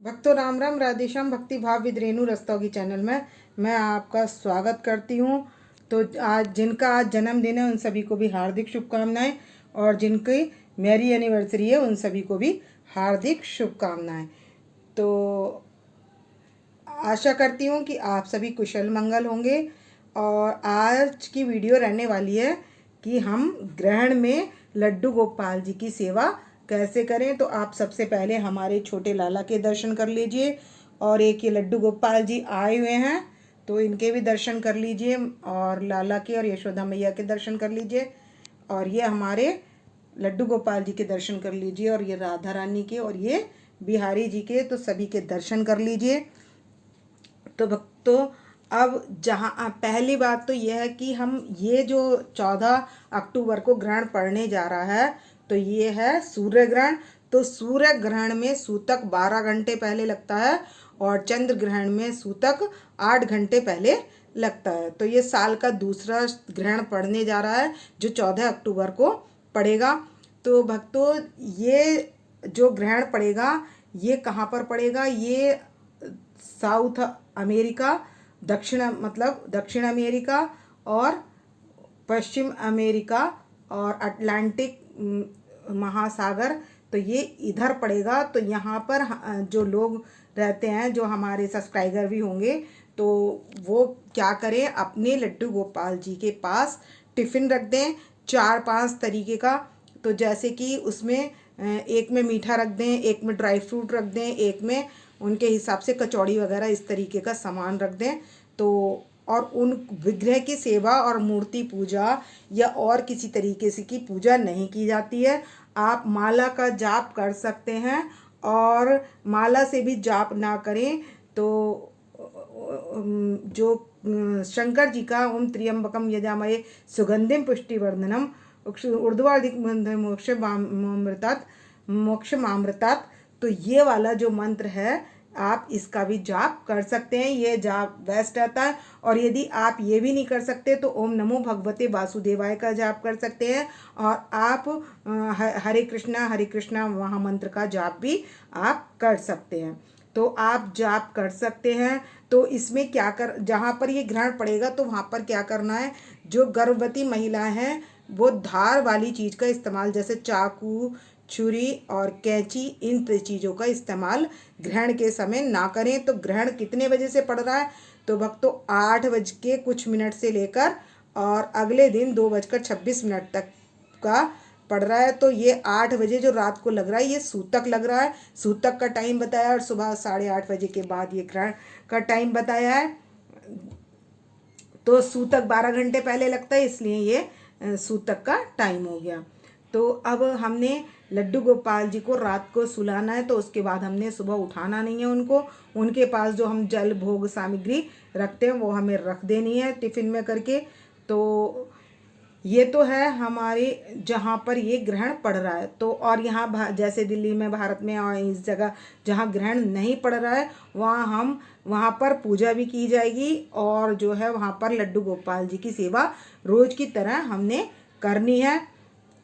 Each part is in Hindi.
भक्तों राम राम, राधेश्याम। भक्ति भाव विद रेणु रस्तोगी चैनल में मैं आपका स्वागत करती हूँ। तो आज जन्मदिन है उन सभी को भी हार्दिक शुभकामनाएं, और जिनकी मैरी एनिवर्सरी है उन सभी को भी हार्दिक शुभकामनाएं। तो आशा करती हूँ कि आप सभी कुशल मंगल होंगे। और आज की वीडियो रहने वाली है कि हम ग्रहण में लड्डू गोपाल जी की सेवा कैसे करें। तो आप सबसे पहले हमारे छोटे लाला के दर्शन कर लीजिए, और एक ये लड्डू गोपाल जी आए हुए हैं तो इनके भी दर्शन कर लीजिए, और लाला के और यशोदा मैया के दर्शन कर लीजिए, और ये हमारे लड्डू गोपाल जी के दर्शन कर लीजिए, और ये राधा रानी के और ये बिहारी जी के, तो सभी के दर्शन कर लीजिए। तो भक्तों अब जहाँ पहली बात तो यह है कि हम ये जो 14 अक्टूबर को ग्रहण पड़ने जा रहा है तो ये है सूर्य ग्रहण। तो सूर्य ग्रहण में सूतक 12 घंटे पहले लगता है और चंद्र ग्रहण में सूतक 8 घंटे पहले लगता है। तो ये साल का दूसरा ग्रहण पड़ने जा रहा है जो 14 अक्टूबर को पड़ेगा। तो भक्तों ये जो ग्रहण पड़ेगा ये कहाँ पर पड़ेगा? ये साउथ अमेरिका, दक्षिण अमेरिका और पश्चिम अमेरिका और अटलांटिक महासागर, तो ये इधर पड़ेगा। तो यहाँ पर जो लोग रहते हैं, जो हमारे सब्सक्राइबर भी होंगे, तो वो क्या करें, अपने लड्डू गोपाल जी के पास टिफ़िन रख दें 4-5 तरीके का। तो जैसे कि उसमें एक में मीठा रख दें, एक में ड्राई फ्रूट रख दें, एक में उनके हिसाब से कचौड़ी वगैरह इस तरीके का सामान रख दें। तो और उन विग्रह की सेवा और मूर्ति पूजा या और किसी तरीके से की पूजा नहीं की जाती है। आप माला का जाप कर सकते हैं, और माला से भी जाप ना करें तो जो शंकर जी का ओम त्र्यंबकम यजामहे सुगंधिम पुष्टिवर्धनम ऊर्ध्वाधिक मोक्षमामृतात्, तो ये वाला जो मंत्र है आप इसका भी जाप कर सकते हैं। ये जाप बेस्ट रहता है। और यदि आप ये भी नहीं कर सकते तो ओम नमो भगवते वासुदेवाय का जाप कर सकते हैं, और आप हरे कृष्णा महामंत्र का जाप भी आप कर सकते हैं। तो आप जाप कर सकते हैं। तो इसमें क्या कर, जहाँ पर ये ग्रहण पड़ेगा तो वहाँ पर क्या करना है, जो गर्भवती महिलाएं हैं वो धार वाली चीज़ का इस्तेमाल, जैसे चाकू, छुरी और कैंची, इन चीज़ों का इस्तेमाल ग्रहण के समय ना करें। तो ग्रहण कितने बजे से पड़ रहा है? तो भक्तों 8 बज के कुछ मिनट से लेकर और अगले दिन 2 बजकर 26 मिनट तक का पड़ रहा है। तो ये 8 बजे जो रात को लग रहा है ये सूतक लग रहा है, सूतक का टाइम बताया, और सुबह 8:30 बजे के बाद ये ग्रहण का टाइम बताया है। तो सूतक 12 घंटे पहले लगता है, इसलिए ये सूतक का टाइम हो गया। तो अब हमने लड्डू गोपाल जी को रात को सुलाना है, तो उसके बाद हमने सुबह उठाना नहीं है उनको। उनके पास जो हम जल भोग सामग्री रखते हैं वो हमें रख देनी है टिफ़िन में करके। तो ये तो है हमारे जहाँ पर ये ग्रहण पड़ रहा है। तो और यहाँ जैसे दिल्ली में, भारत में और इस जगह जहाँ ग्रहण नहीं पड़ रहा है वहाँ पर पूजा भी की जाएगी, और जो है वहाँ पर लड्डू गोपाल जी की सेवा रोज़ की तरह हमने करनी है।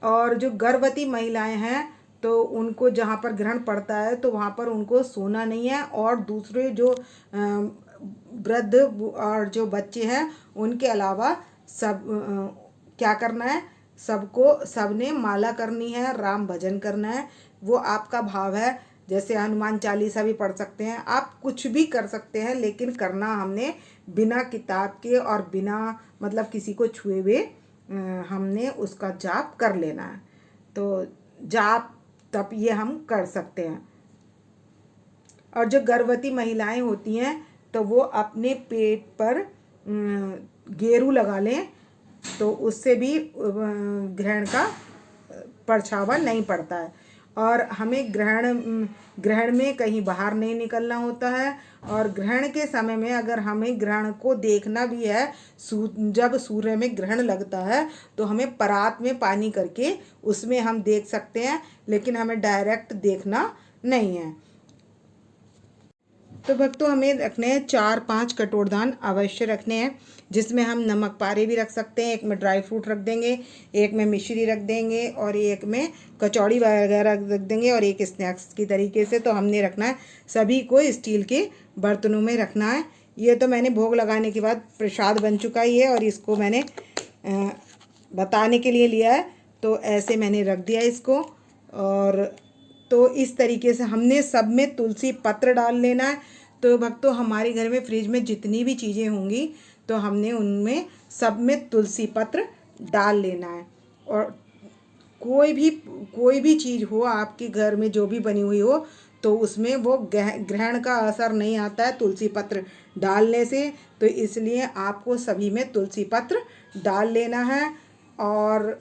और जो गर्भवती महिलाएं हैं तो उनको जहाँ पर ग्रहण पड़ता है तो वहाँ पर उनको सोना नहीं है, और दूसरे जो वृद्ध और जो बच्चे हैं उनके अलावा सब क्या करना है, सबने माला करनी है, राम भजन करना है। वो आपका भाव है, जैसे हनुमान चालीसा भी पढ़ सकते हैं, आप कुछ भी कर सकते हैं, लेकिन करना हमने बिना किताब के और बिना किसी को छुए हुए हमने उसका जाप कर लेना है। तो जाप तब ये हम कर सकते हैं। और जो गर्भवती महिलाएं होती हैं तो वो अपने पेट पर गेरू लगा लें, तो उससे भी ग्रहण का परछावा नहीं पड़ता है। और हमें ग्रहण में कहीं बाहर नहीं निकलना होता है। और ग्रहण के समय में अगर हमें ग्रहण को देखना भी है, जब सूर्य में ग्रहण लगता है तो हमें परात में पानी करके उसमें हम देख सकते हैं, लेकिन हमें डायरेक्ट देखना नहीं है। तो भक्तों हमें रखने हैं 4-5 कटोरदान अवश्य रखने हैं, जिसमें हम नमक पारे भी रख सकते हैं। एक में ड्राई फ्रूट रख देंगे, एक में मिश्री रख देंगे और एक में कचौड़ी वगैरह रख देंगे और एक स्नैक्स की तरीके से। तो हमने रखना है सभी को स्टील के बर्तनों में रखना है। ये तो मैंने भोग लगाने के बाद प्रसाद बन चुका ही है और इसको मैंने बताने के लिए लिया है, तो ऐसे मैंने रख दिया इसको। और तो इस तरीके से हमने सब में तुलसी पत्र डाल लेना है। तो भक्तों हमारे घर में फ्रिज में जितनी भी चीज़ें होंगी तो हमने उनमें सब में तुलसी पत्र डाल लेना है। और कोई भी चीज़ हो आपके घर में जो भी बनी हुई हो तो उसमें वो ग्रहण का असर नहीं आता है तुलसी पत्र डालने से। तो इसलिए आपको सभी में तुलसी पत्र डाल लेना है। और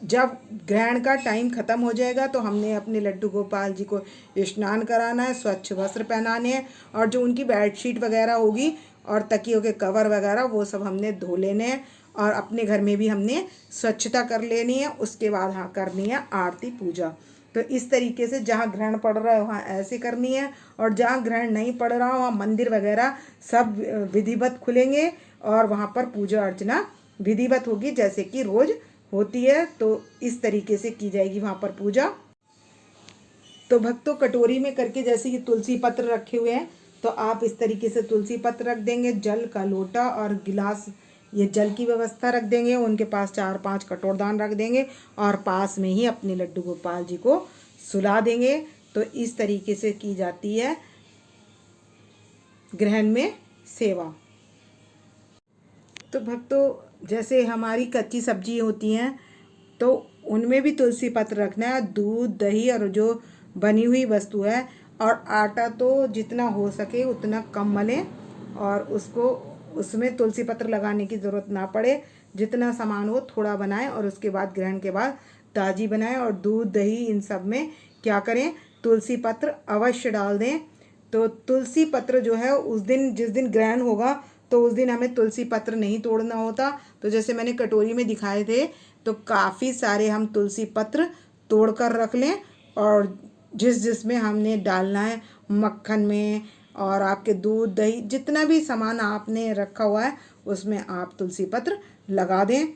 जब ग्रहण का टाइम ख़त्म हो जाएगा तो हमने अपने लड्डू गोपाल जी को स्नान कराना है, स्वच्छ वस्त्र पहनाने हैं और जो उनकी बेडशीट वगैरह होगी और तकियों के कवर वगैरह वो सब हमने धो लेने हैं और अपने घर में भी हमने स्वच्छता कर लेनी है। उसके बाद हाँ करनी है आरती पूजा। तो इस तरीके से जहाँ ग्रहण पड़ रहा है वहाँ ऐसे करनी है और जहाँ ग्रहण नहीं पड़ रहा वहाँ मंदिर वगैरह सब विधिवत खुलेंगे और वहाँ पर पूजा अर्चना विधिवत होगी जैसे कि रोज़ होती है। तो इस तरीके से की जाएगी वहाँ पर पूजा। तो भक्तों कटोरी में करके जैसे कि तुलसी पत्र रखे हुए हैं तो आप इस तरीके से तुलसी पत्र रख देंगे, जल का लोटा और गिलास ये जल की व्यवस्था रख देंगे। उनके पास 4-5 कटोरदान रख देंगे और पास में ही अपने लड्डू गोपाल जी को सुला देंगे। तो इस तरीके से की जाती है ग्रहण में सेवा। तो भक्तों जैसे हमारी कच्ची सब्जी होती हैं तो उनमें भी तुलसी पत्र रखना है। दूध दही और जो बनी हुई वस्तु है और आटा तो जितना हो सके उतना कम मलें और उसको उसमें तुलसी पत्र लगाने की ज़रूरत ना पड़े। जितना सामान हो थोड़ा बनाएं और उसके बाद ग्रहण के बाद ताज़ी बनाएं। और दूध दही इन सब में क्या करें तुलसी पत्र अवश्य डाल दें। तो तुलसी पत्र जो है उस दिन जिस दिन ग्रहण होगा तो उस दिन हमें तुलसी पत्र नहीं तोड़ना होता। तो जैसे मैंने कटोरी में दिखाए थे तो काफ़ी सारे हम तुलसी पत्र तोड़ कर रख लें और जिसमें हमने डालना है मक्खन में और आपके दूध दही जितना भी सामान आपने रखा हुआ है उसमें आप तुलसी पत्र लगा दें।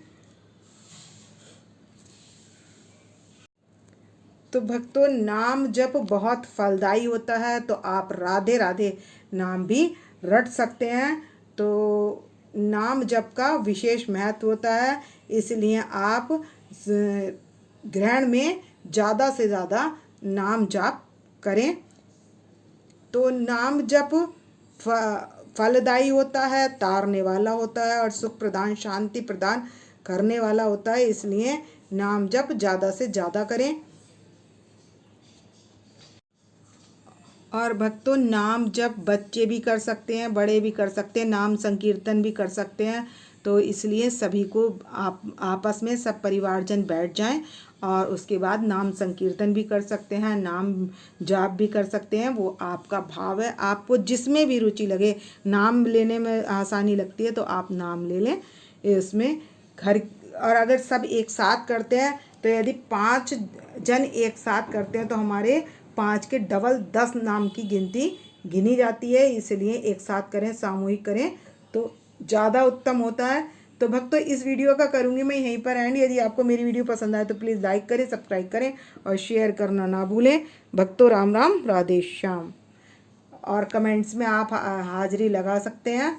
तो भक्तों नाम जप बहुत फलदायी होता है तो आप राधे राधे नाम भी रट सकते हैं। तो नाम जप का विशेष महत्व होता है, इसलिए आप ग्रहण में ज़्यादा से ज़्यादा नाम जाप करें। तो नाम जप फलदायी होता है, तारने वाला होता है और सुख प्रदान शांति प्रदान करने वाला होता है, इसलिए नाम जप ज़्यादा से ज़्यादा करें। और भक्तों नाम जप बच्चे भी कर सकते हैं, बड़े भी कर सकते हैं, नाम संकीर्तन भी कर सकते हैं। तो इसलिए सभी को आप आपस में सब परिवारजन बैठ जाएं और उसके बाद नाम संकीर्तन भी कर सकते हैं, नाम जाप भी कर सकते हैं। वो आपका भाव है, आपको जिसमें भी रुचि लगे। नाम लेने में आसानी लगती है तो आप नाम ले लें इसमें घर। और अगर सब एक साथ करते हैं तो यदि 5 जन एक साथ करते हैं तो हमारे 5 के डबल 10 नाम की गिनती गिनी जाती है। इसलिए एक साथ करें, सामूहिक करें तो ज़्यादा उत्तम होता है। तो भक्तों इस वीडियो का करूँगी मैं यहीं पर एंड। यदि आपको मेरी वीडियो पसंद आए तो प्लीज़ लाइक करें, सब्सक्राइब करें और शेयर करना ना भूलें। भक्तों राम राम राधे श्याम। और कमेंट्स में आप हाजिरी लगा सकते हैं।